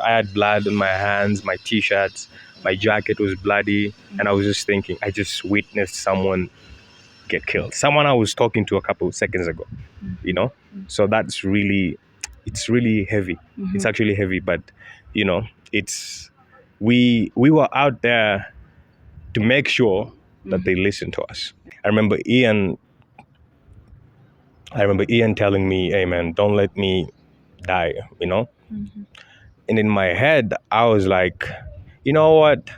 I had blood on my hands, my t-shirts, my jacket was bloody, and I was just thinking, I just witnessed someone get killed. Someone I was talking to a couple of seconds ago, you know? So it's really heavy. It's actually heavy, but we were out there to make sure that they listen to us. I remember Ian telling me, "Hey man, don't let me die," And in my head, I was like, you know what?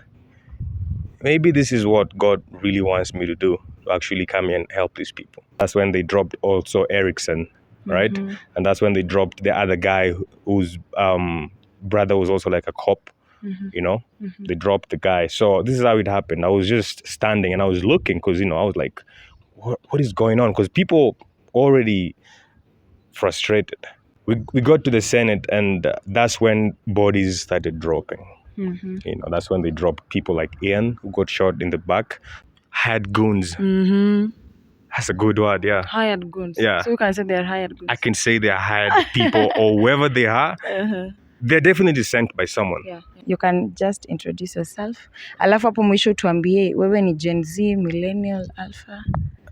Maybe this is what God really wants me to do, to actually come here and help these people. That's when they dropped also Erickson, right? And that's when they dropped the other guy whose brother was also like a cop, They dropped the guy. So this is how it happened. I was just standing and I was looking because, I was like, what is going on? Because people already frustrated. We got to the Senate and that's when bodies started dropping. That's when they dropped people like Ian, who got shot in the back. Hired goons. That's a good word, yeah. Hired goons. Yeah. So you can say they're hired goons. I can say they're hired people or whoever they are. They're definitely sent by someone. Yeah. You can just introduce yourself. Alafu hapo mwisho tuambie wewe ni Gen Z, Millennial, Alpha.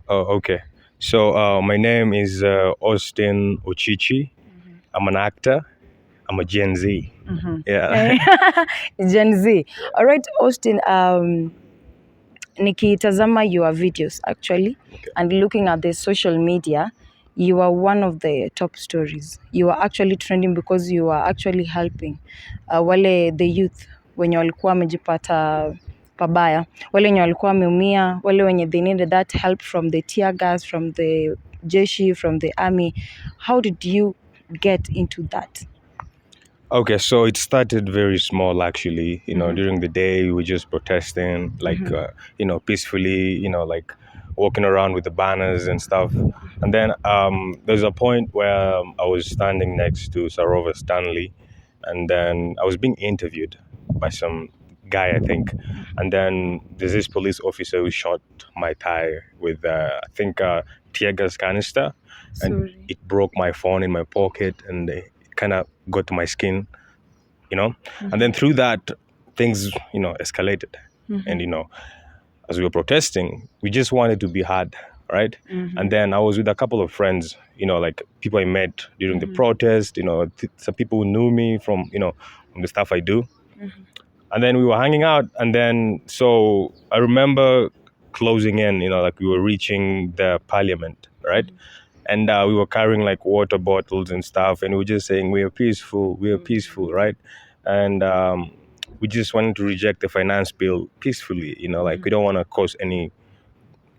Oh, okay. So my name is Austin OCHICHI. I'm an actor. I'm a Gen Z. Yeah. Gen Z. All right, Austin, nikitazama your videos actually, and looking at the social media, you are one of the top stories. You are actually trending because you are actually helping wale the youth wenye walikuwa wamejipata pabaya, wale wenye walikuwa wameumia, wale wenye they needed that help from the tear gas, from the jeshi, from the army. How did you get into that? Okay, so it started very small actually. During the day we were just protesting, like peacefully, like walking around with the banners and stuff. And then there's a point where I was standing next to Sarova Stanley, and then I was being interviewed by some guy, I think. And then there's this police officer who shot my thigh with I think tear gas canister, and it broke my phone in my pocket, and it kind of got to my skin, and then through that things escalated. And as we were protesting, we just wanted to be heard, right? And then I was with a couple of friends, like people I met during the protest, some people who knew me from from the stuff I do. And then we were hanging out, and then so I remember closing in, like we were reaching the parliament, right? And we were carrying like water bottles and stuff, and we were just saying we are peaceful, right? And we just wanted to reject the finance bill peacefully, like we don't want to cause any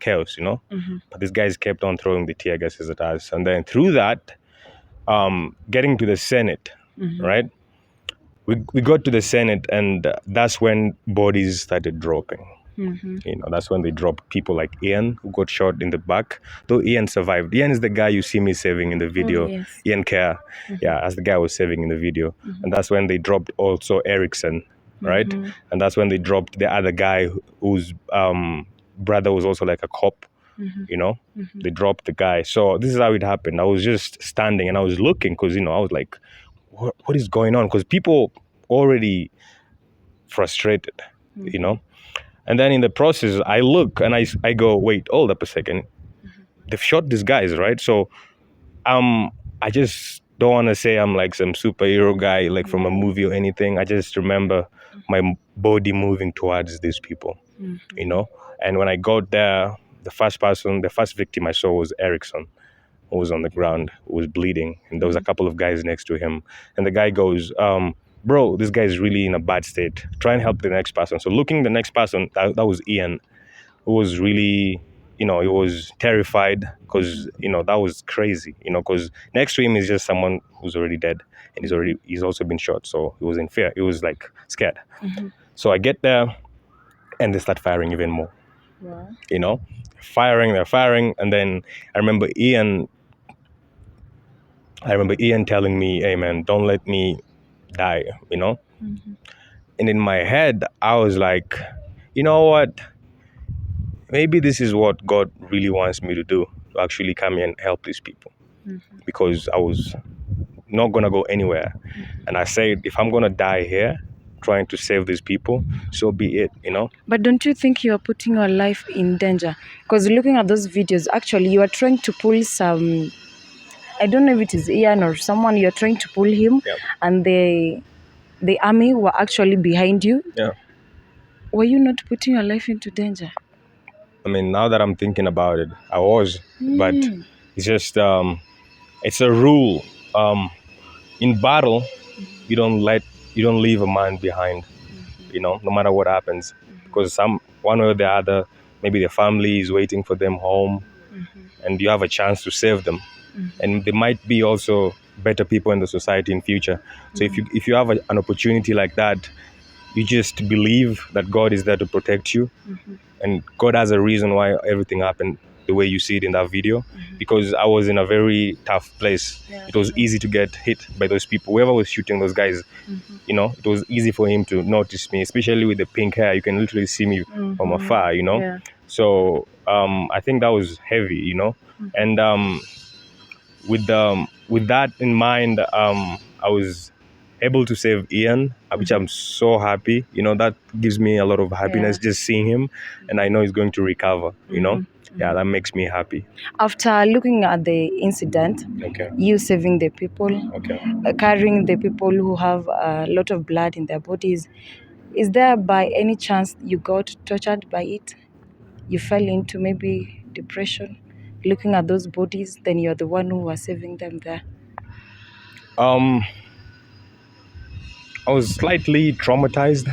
chaos, But these guys kept on throwing the tear gases at us, and then through that, getting to the Senate, right? We got to the Senate, and that's when bodies started dropping. That's when they dropped people like Ian, who got shot in the back. Though Ian survived. Ian is the guy you see me saving in the video. Yes. Ian Kerr. Yeah, that's the guy I was saving in the video. And that's when they dropped also Erickson, right? And that's when they dropped the other guy whose brother was also like a cop. They dropped the guy. So this is how it happened. I was just standing and I was looking because, I was like, what is going on? Because people already frustrated, And then in the process, I look and I go, wait, hold up a second. They've shot these guys, right? So I just don't want to say I'm like some superhero guy, like from a movie or anything. I just remember my body moving towards these people, And when I got there, the first victim I saw was Erickson, who was on the ground, who was bleeding. And there was a couple of guys next to him. And the guy goes, bro, this guy is really in a bad state. Try and help the next person. So looking the next person, that was Ian, who was really, he was terrified because, that was crazy, because next to him is just someone who's already dead and he's also been shot. So he was in fear. He was like scared. So I get there and they start firing even more, they're firing. And then I remember Ian telling me, hey man, don't let me die, And in my head, I was like, you know what? Maybe this is what God really wants me to do, to actually come here and help these people. Because I was not gonna go anywhere. And I said, if I'm gonna die here trying to save these people, so be it, you know. But don't you think you are putting your life in danger? Because looking at those videos, actually, you are trying to pull some, I don't know if it is Ian or someone, you're trying to pull him, Yeah. and the army were actually behind you. Yeah. Were you not putting your life into danger? I mean, now that I'm thinking about it, I was, but it's just it's a rule. In battle, you don't leave a man behind, you know, no matter what happens, because one way or the other, maybe the family is waiting for them home, and you have a chance to save them, and there might be also better people in the society in future. So if you have an opportunity like that, you just believe that God is there to protect you, and God has a reason why everything happened the way you see it in that video, because I was in a very tough place. It was easy to get hit by those people. Whoever was shooting those guys, you know, it was easy for him to notice me, especially with the pink hair. You can literally see me from afar, you know. Yeah. So I think that was heavy, you know. And with that in mind, I was able to save Ian, which I'm so happy. You know, that gives me a lot of happiness just seeing him, and I know he's going to recover. You know, yeah, that makes me happy. After looking at the incident, Okay. you saving the people, Okay. carrying the people who have a lot of blood in their bodies, is there by any chance you got tortured by it? You fell into maybe depression, looking at those bodies, then you're the one who was saving them there. I was slightly traumatized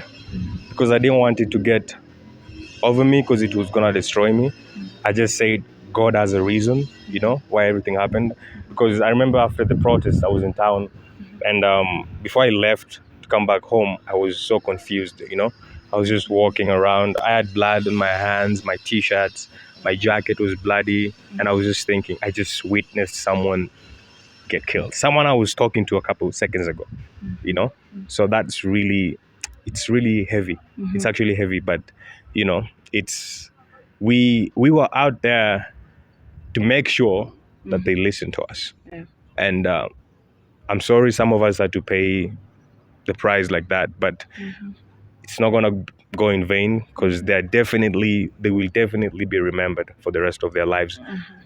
because I didn't want it to get over me because it was gonna destroy me. I just said God has a reason, you know, why everything happened. Because I remember after the protest, I was in town, and before I left to come back home, I was so confused, you know. I was just walking around. I had blood on my hands, my t-shirts, my jacket was bloody, and I was just thinking, I just witnessed someone get killed. Someone I was talking to a couple of seconds ago, you know. So it's really heavy. It's actually heavy, but you know, we were out there to make sure that they listen to us. Yeah. And I'm sorry some of us had to pay the price like that, but it's not gonna go in vain, because they will definitely be remembered for the rest of their lives,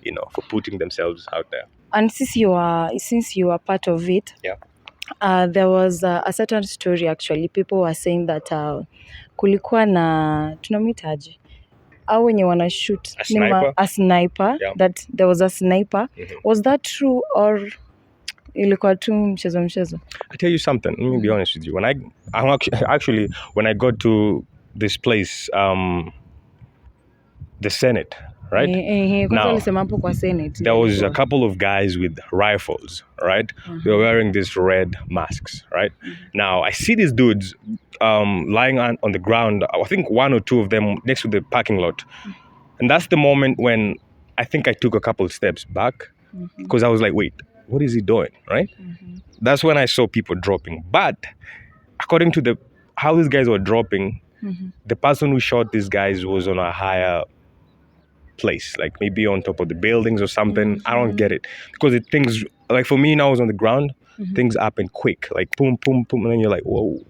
you know, for putting themselves out there. And since you are part of it, Yeah. There was a certain story actually. People were saying that kulikuwa na tunamitaje au wenye wana shoot A sniper. Yeah. That there was a sniper. Was that true or ilikuwa tu mchezo? I tell you something. Let me be honest with you. When actually when I got to this place, the Senate, right? Now, there was a couple of guys with rifles, right? They were wearing these red masks, right? Now, I see these dudes lying on the ground, I think one or two of them next to the parking lot. And that's the moment when I think I took a couple of steps back, because I was like, wait, what is he doing, right? That's when I saw people dropping. But according to how these guys were dropping, the person who shot these guys was on a higher place, like maybe on top of the buildings or something. I don't get it, because things, like for me now, I was on the ground, things happen quick, like boom, boom, boom, and then you're like, whoa,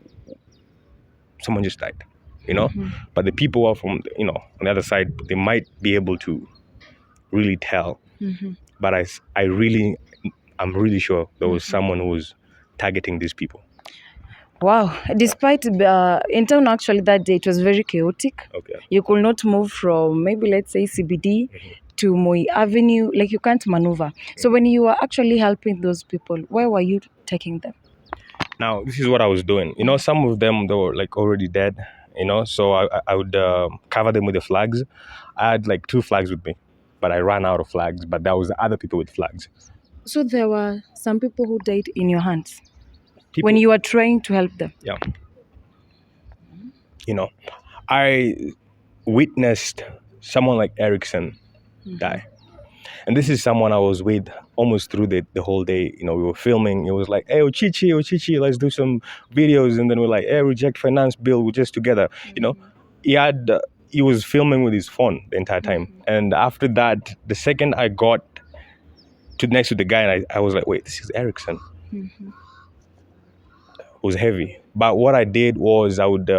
someone just died, you know. But the people are from, you know, on the other side, they might be able to really tell. But I'm really sure there was someone who was targeting these people. Wow. Despite in town actually that day it was very chaotic. Okay. You could not move from maybe let's say CBD to Moi Avenue, like you can't maneuver. So when you were actually helping those people, where were you taking them? Now, this is what I was doing. You know, some of them, they were like already dead, you know, so I would cover them with the flags. I had like 2 flags with me, but I ran out of flags, but there was other people with flags. So there were some people who died in your hands when you were trying to help them. Yeah. You know, I witnessed someone like Erickson die. And this is someone I was with almost through the whole day. You know, we were filming. It was like, hey, Ochichi, let's do some videos. And then we're like, hey, reject finance bill. We're just together. You know, he was filming with his phone the entire time. And after that, the second I got next to the guy, and I was like, wait, this is Erickson. was heavy. But what I did was I would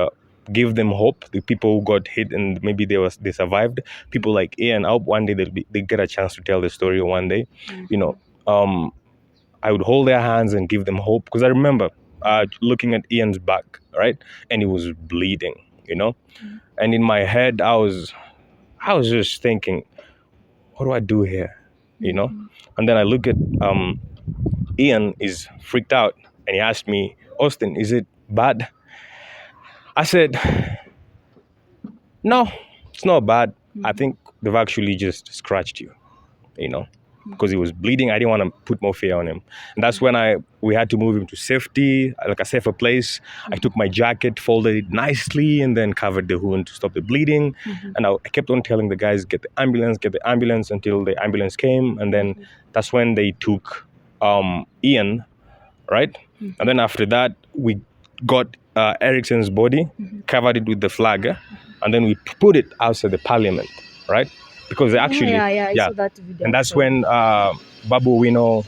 give them hope. The people who got hit and maybe they survived. People like Ian, I hope one day they get a chance to tell the story one day. You know, I would hold their hands and give them hope, because I remember looking at Ian's back, right, and he was bleeding. You know, and in my head I was just thinking, what do I do here? You know, and then I look at Ian is freaked out, and he asked me, Austin, is it bad? I said, no, it's not bad. I think they've actually just scratched you, you know, because he was bleeding. I didn't want to put more fear on him. And that's when we had to move him to safety, like a safer place. I took my jacket, folded it nicely, and then covered the wound to stop the bleeding. And I kept on telling the guys, get the ambulance, until the ambulance came. And then that's when they took Ian, right? And then after that, we got Erickson's body, covered it with the flag, and then we put it outside the parliament, right? Because they actually, I saw that video. and that's when Babu Wino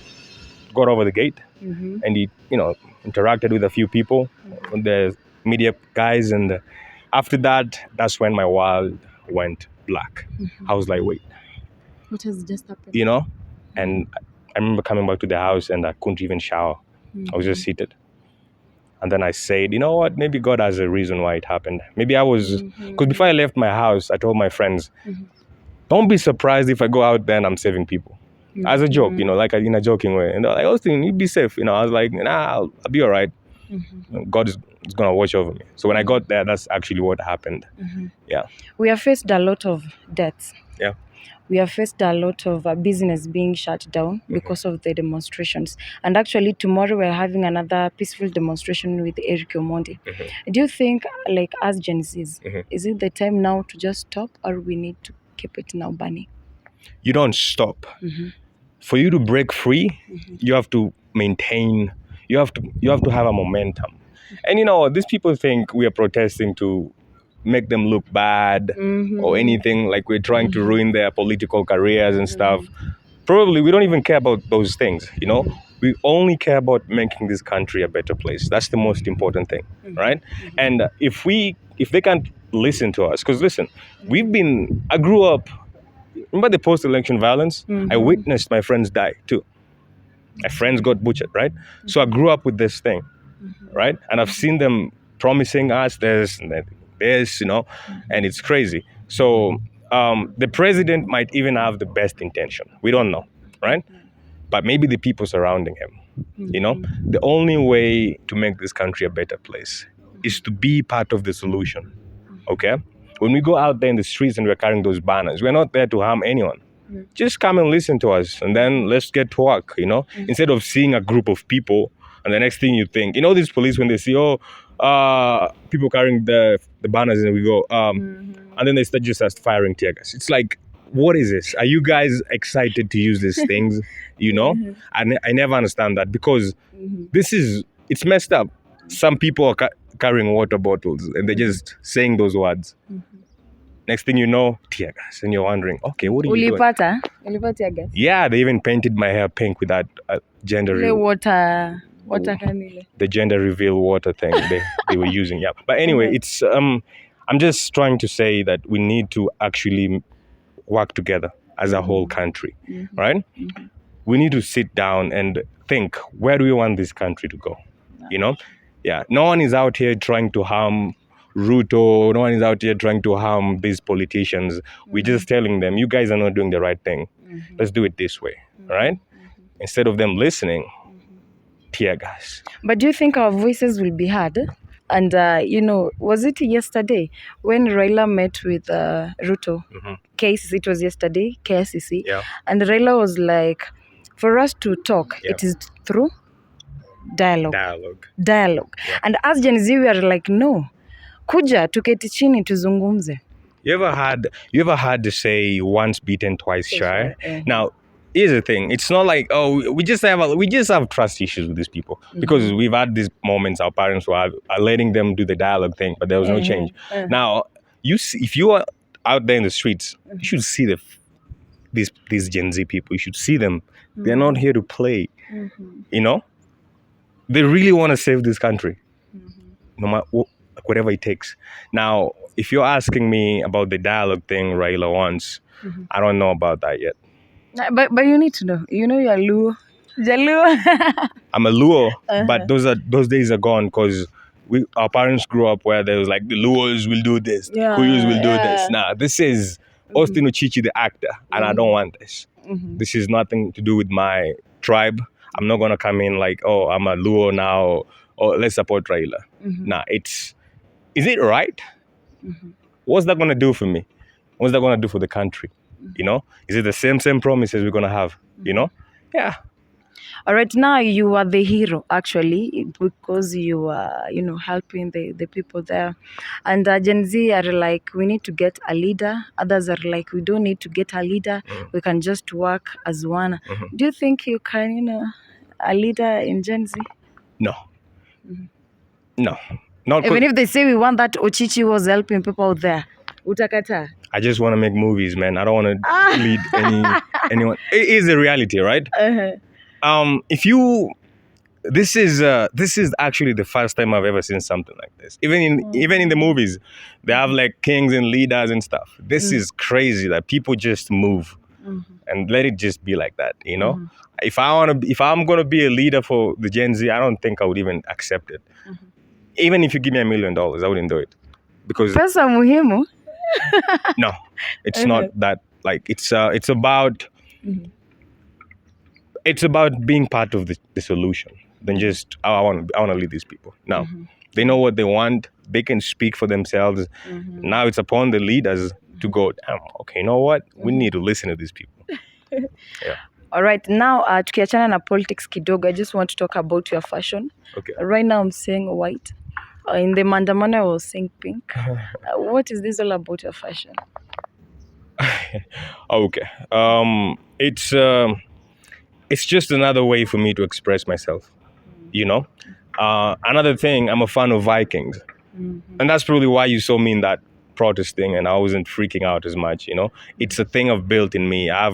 got over the gate, and he, interacted with a few people, the media guys, and after that, that's when my world went black. I was like, wait, what has just happened? And I remember coming back to the house and I couldn't even shower. I was just seated. And then I said, you know what, maybe God has a reason why it happened. Maybe I was, because before I left my house, I told my friends, don't be surprised if I go out there and I'm saving people. As a joke, like in a joking way. And they're like, Austin, you be safe. I was like, nah, I'll be all right. God is going to watch over me. So when I got there, that's actually what happened. Yeah. We have faced a lot of deaths. Yeah. We have faced a lot of business being shut down because of the demonstrations. And actually, tomorrow we're having another peaceful demonstration with Eric Omondi. Do you think, like, as Gen Zs, is it the time now to just stop, or we need to keep it now burning? You don't stop. For you to break free, you have to maintain, you have to have a momentum. And these people think we are protesting to make them look bad or anything, like we're trying to ruin their political careers and stuff. Probably we don't even care about those things, we only care about making this country a better place. That's the most important thing, right? And if they can't listen to us, because listen, I grew up, remember the post-election violence? I witnessed my friends die too. My friends got butchered, right? So I grew up with this thing, right? And I've seen them promising us this and that, and it's crazy. So the president might even have the best intention. We don't know, right? But maybe the people surrounding him, the only way to make this country a better place is to be part of the solution, okay? When we go out there in the streets and we're carrying those banners, we're not there to harm anyone. Just come and listen to us, and then let's get to work, Instead of seeing a group of people, and the next thing you think, these police, when they see, people carrying the banners, and we go, and then they start firing tear gas. It's like, what is this? Are you guys excited to use these things? I never understand that, because it's messed up. Some people are carrying water bottles, and they're just saying those words. Next thing you know, tear gas, and you're wondering, okay, what are you doing? Ulipata tear gas? Yeah, they even painted my hair pink with that gender the gender reveal water thing they were using. Yeah, but anyway, it's I'm just trying to say that we need to actually work together as a whole country, right? We need to sit down and think, where do we want this country to go? Yeah, no one is out here trying to harm Ruto, no one is out here trying to harm these politicians. We're just telling them, you guys are not doing the right thing. Let's do it this way, right? Instead of them listening, tear gas. But do you think our voices will be heard? And, was it yesterday when Raila met with Ruto? KCC, it was yesterday, KCC. Yeah. And Raila was like, for us to talk, it is through dialogue. Yeah. And as Gen Z, we are like, no. Kuja tuketi chini tuzungumze. You ever had to say once beaten, twice shy? Now, here's the thing. It's not like, we just have trust issues with these people, because we've had these moments. Our parents are letting them do the dialogue thing, but there was no change. Now, if you are out there in the streets, you should see these Gen Z people. You should see them. They're not here to play. They really want to save this country, no matter whatever it takes. Now, if you're asking me about the dialogue thing Raila wants, I don't know about that yet. But you need to know. You know you're Luo. Jaluo. I'm a Luo, but those days are gone because our parents grew up where there was like the Luos will do this, the Kuyus will do this. Nah, this is Austin OCHICHI, the actor, and I don't want this. This is nothing to do with my tribe. I'm not gonna come in like, oh, I'm a Luo now, or let's support Raila. Nah, is it right? What's that gonna do for me? What's that gonna do for the country? You know, is it the same promises we're gonna have? You know, yeah. All right, now you are the hero actually because you are, helping the people there. And Gen Z are like, we need to get a leader. Others are like, we don't need to get a leader. We can just work as one. Do you think you can, a leader in Gen Z? No. No. Not even if they say we want that Ochichi was helping people out there. Utakata. I just want to make movies, man. I don't want to lead anyone. It is a reality, right? If you, this is actually the first time I've ever seen something like this. Even in the movies, they have like kings and leaders and stuff. This is crazy that people just move and let it just be like that. You know, if I'm gonna be a leader for the Gen Z, I don't think I would even accept it. Even if you give me $1 million, I wouldn't do it because pesa muhimu. No, it's not that. Like it's about being part of the solution than just I want to lead these people. Now they know what they want. They can speak for themselves. Now it's upon the leaders to go, okay, you know what? We need to listen to these people. Yeah. All right, now tukiachana na politics kidogo, I just want to talk about your fashion. Okay. Right now I'm saying white. In the mandamana I was saying pink. What is this all about your fashion? Okay. It's just another way for me to express myself. You know? Another thing, I'm a fan of Vikings. And that's probably why you saw me in that protest thing and I wasn't freaking out as much, you know? It's a thing I've built in me. I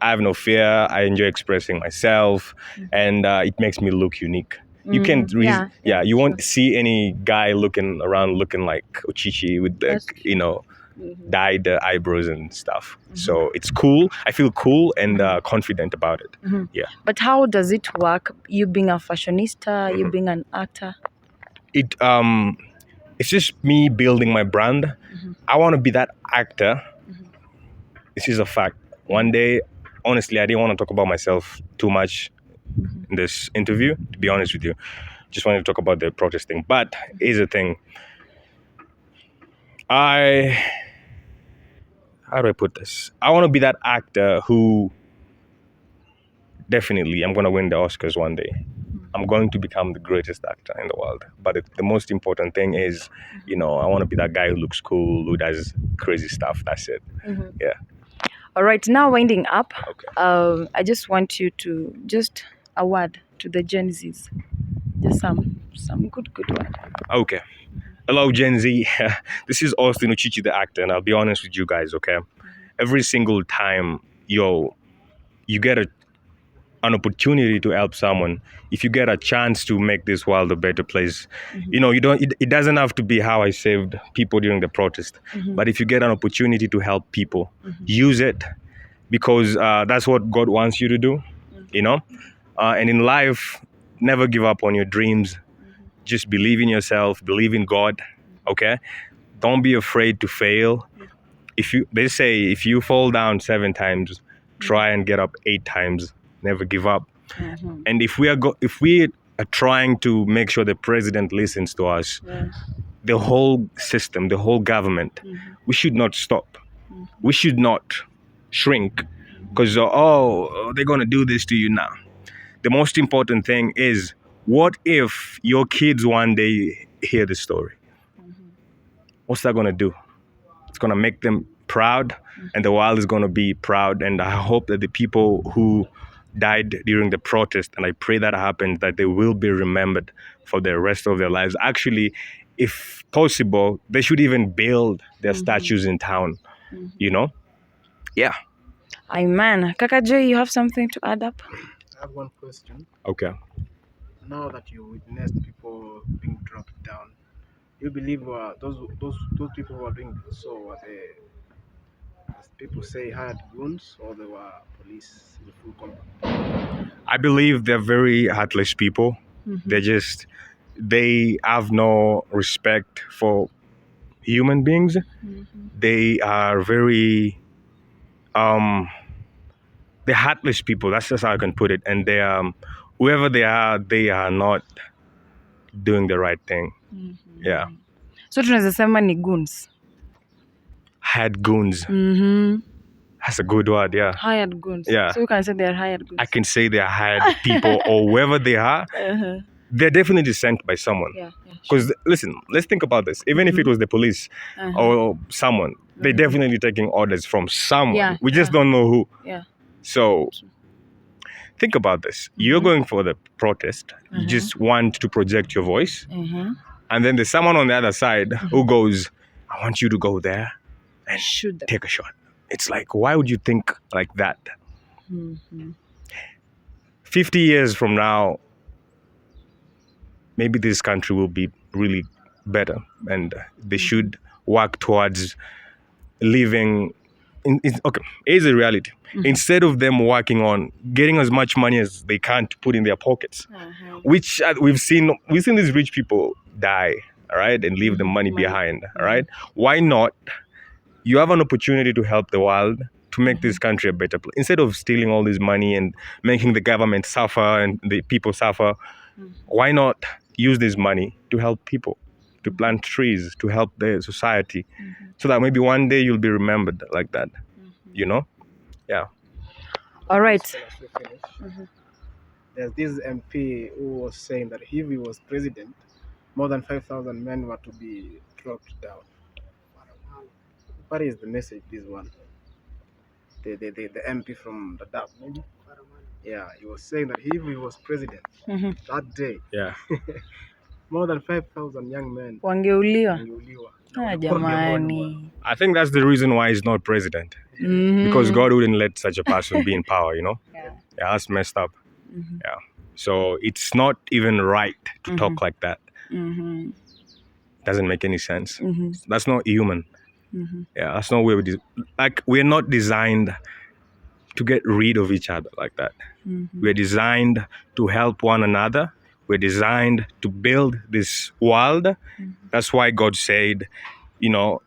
have no fear. I enjoy expressing myself and it makes me look unique. You can't you won't see any guy looking around looking like Ochichi with the, dyed eyebrows and stuff. So it's cool. I feel cool and confident about it. Yeah. But how does it work? You being a fashionista, you being an actor? It's just me building my brand. I want to be that actor. This is a fact. One day, honestly, I didn't want to talk about myself too much in this interview, to be honest with you. Just wanted to talk about the protesting. But here's the thing. How do I put this? I want to be that actor who definitely I'm going to win the Oscars one day. I'm going to become the greatest actor in the world. But the most important thing is, I want to be that guy who looks cool, who does crazy stuff. That's it. Yeah. All right, now winding up, Okay. I just want you to just a word to the Gen Zs. Just some good word. Okay. Hello, Gen Z. This is Austin OCHICHI, the actor, and I'll be honest with you guys, okay? Every single time, you get an opportunity to help someone, if you get a chance to make this world a better place, it doesn't have to be how I saved people during the protest, but if you get an opportunity to help people, use it, because that's what God wants you to do, and in life, never give up on your dreams. Just believe in yourself, believe in God, okay? Don't be afraid to fail. They say if you fall down 7 times, try and get up 8 times. Never give up. And if we are trying to make sure the president listens to us, the whole system, the whole government, we should not stop. We should not shrink because they're gonna do this to you now. The most important thing is, what if your kids one day hear the story? What's that gonna do? It's gonna make them proud, and the world is gonna be proud. And I hope that the people who died during the protest, and I pray that happens, that they will be remembered for the rest of their lives. Actually, if possible, they should even build their statues in town, Yeah. Amen. Kaka Joy, you have something to add up? I have one question. Okay. now that you witnessed people being dropped down, you believe those people who are doing so were they, as people say, hired goons, or they were police in full combat? I believe they're very heartless people. They have no respect for human beings. They are very they're heartless people. That's just how I can put it. And whoever they are not doing the right thing. Yeah. So tunaweza sema ni goons. Hired goons. That's a good word, yeah. Hired goons. Yeah. So you can say they are hired goons. I can say they're hired people or whoever they are. They're definitely sent by someone. Yeah. Because listen, let's think about this. Even if it was the police or someone, they're definitely taking orders from someone. Yeah, We just don't know who. Yeah. So think about this. You're going for the protest. You just want to project your voice. And then there's someone on the other side who goes, I want you to go there and Shoot them. take a shot. It's like, why would you think like that? 50 years from now, maybe this country will be really better, and they should work towards living okay, here's the reality. Instead of them working on getting as much money as they can to put in their pockets, which we've seen these rich people die, all right, and leave the money behind, all right? Why not? You have an opportunity to help the world, to make this country a better place. Instead of stealing all this money and making the government suffer and the people suffer, why not use this money to help people, to plant trees, to help the society, so that maybe one day you'll be remembered like that, you know? Yeah. All right. As we finish, there's this MP who was saying that if he was president, more than 5,000 men were to be dropped down. What is the message, this one? The MP from the DAP, maybe? Yeah, he was saying that if he was president that day, Yeah. more than 5,000 young men Wangeuliwa. wangeuliwa. Jamani. I think that's the reason why he's not president. Because God wouldn't let such a person be in power, you know? Yeah, that's messed up. Yeah. So it's not even right to talk like that. Doesn't make any sense. That's not human. Yeah, that's not where we're not designed to get rid of each other like that. We're designed to help one another. We're designed to build this world. That's why God said, you know,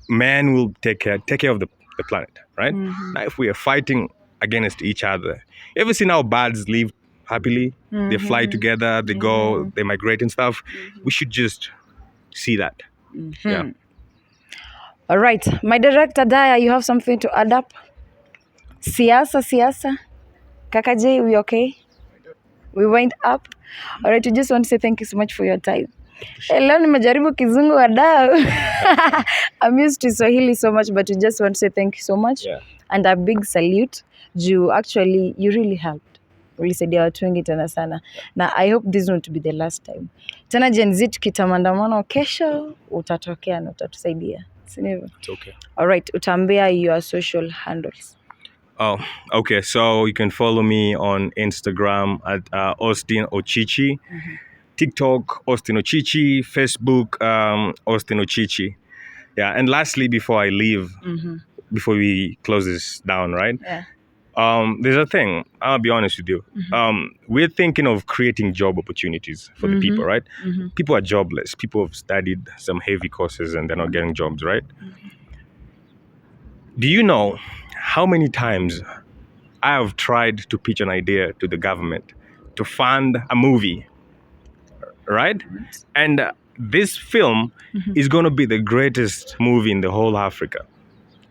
man will take care of the planet, right? Now, if we are fighting against each other, you ever seen how birds live happily? They fly together, they go, they migrate and stuff. We should just see that. Yeah. All right. My director, Daya, you have something to add up? Siasa. Kaka J, we okay? We wind up. All right, we just want to say thank you so much for your time. Leo nimejaribu kizungu wadau. I'm used to Swahili so much, but we just want to say thank you so much. Yeah. And a big salute. Actually, you really helped. Ulisaidia watu wengi tena sana. Na I hope this won't be the last time. Tena Gen Z tukitamandamano kesho, utatokea na utatusaidia. Sinivo? It's okay. All right, utambia your social handles. Oh, okay. So you can follow me on Instagram at Austin OCHICHI, TikTok Austin OCHICHI, Facebook Austin OCHICHI. Yeah. And lastly, before I leave, before we close this down, right? Yeah. There's a thing. I'll be honest with you. We're thinking of creating job opportunities for the people, right? People are jobless. People have studied some heavy courses and they're not getting jobs, right? Do you know how many times I have tried to pitch an idea to the government to fund a movie, right? And this film is going to be the greatest movie in the whole Africa.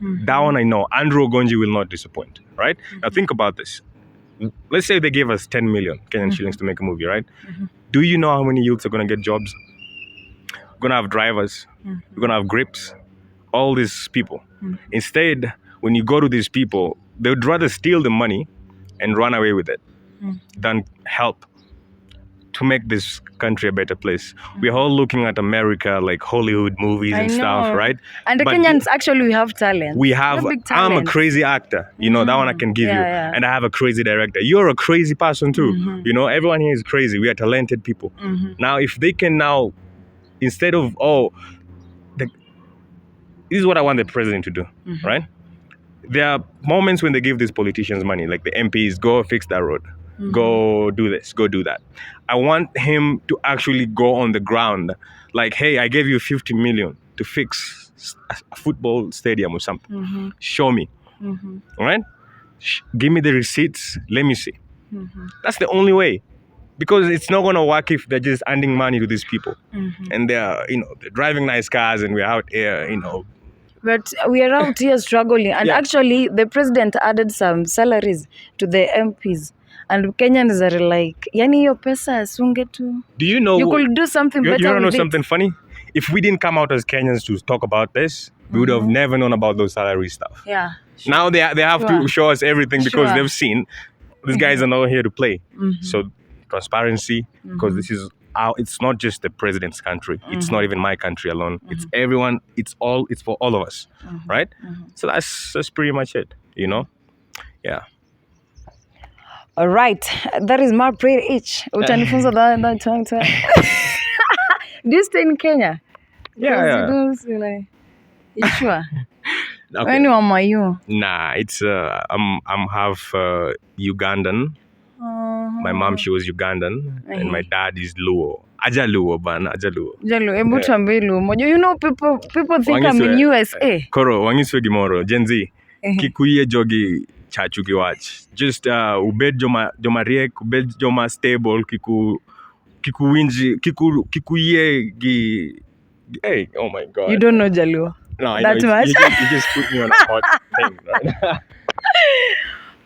That one I know. Andrew Ogonji will not disappoint, right? Now think about this. Let's say they gave us 10 million Kenyan shillings to make a movie, right? Do you know how many youths are going to get jobs? We're going to have drivers. We're going to have grips. All these people. Instead, when you go to these people, they would rather steal the money and run away with it than help. to make this country a better place. We're all looking at America, like Hollywood movies and stuff, right? And the But Kenyans, actually, we have talent. we have, big I'm a talents. crazy actor, you know, that one I can give you. Yeah. And I have a crazy director. You're a crazy person too. You know, everyone here is crazy. We are talented people. Now, if they can now, instead of, this is what I want the president to do, right? There are moments when they give these politicians money, like the MPs, go fix that road, go do this, go do that. I want him to actually go on the ground, like, hey, I gave you 50 million to fix a football stadium or something. Show me, all right? Give me the receipts, let me see. That's the only way. Because it's not going to work if they're just handing money to these people. And they're, you know, they're driving nice cars and we're out here, you know. But we are out here struggling. And actually, the president added some salaries to the MPs. And Kenyans are like, yani yo pesa sunge tu. Do you know? You could do something better. You know something funny? If we didn't come out as Kenyans to talk about this, we would have never known about those salary stuff. Yeah. Sure. Now they have to show us everything because they've seen these guys are not here to play. So transparency, because this is it's not just the president's country. It's not even my country alone. It's everyone. It's for all of us, right? So that's pretty much it, you know? Yeah. All right. That is my prayer each. Utanifunza that tongue. Do you stay in Kenya? Yeah. You sure? Okay. When are you? Nah, it's I'm half Ugandan. My mom, she was Ugandan, and my dad is Luo. Aja Luo, ban Aja Luo. Ebu tuambie Luo moja. You know, people think I'm in USA. Koro, wangiswe gimoro, Gen Z. Kikuye jogi chachu giwach. Just ubed joma riek, ubed joma stable, kikuye gi. Hey, oh my God. You don't know Jaluo? No, I that know. much? You just put me on a hot thing, right?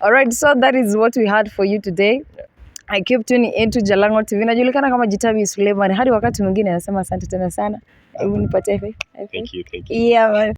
All right, so that is what we had for you today. I keep tuning into Jalango TV. Najulikana kama Jitabi Suleiman. Hadi wakati mwingine nasema asante tena sana. Hebu nipatie. Thank you. Yeah, man.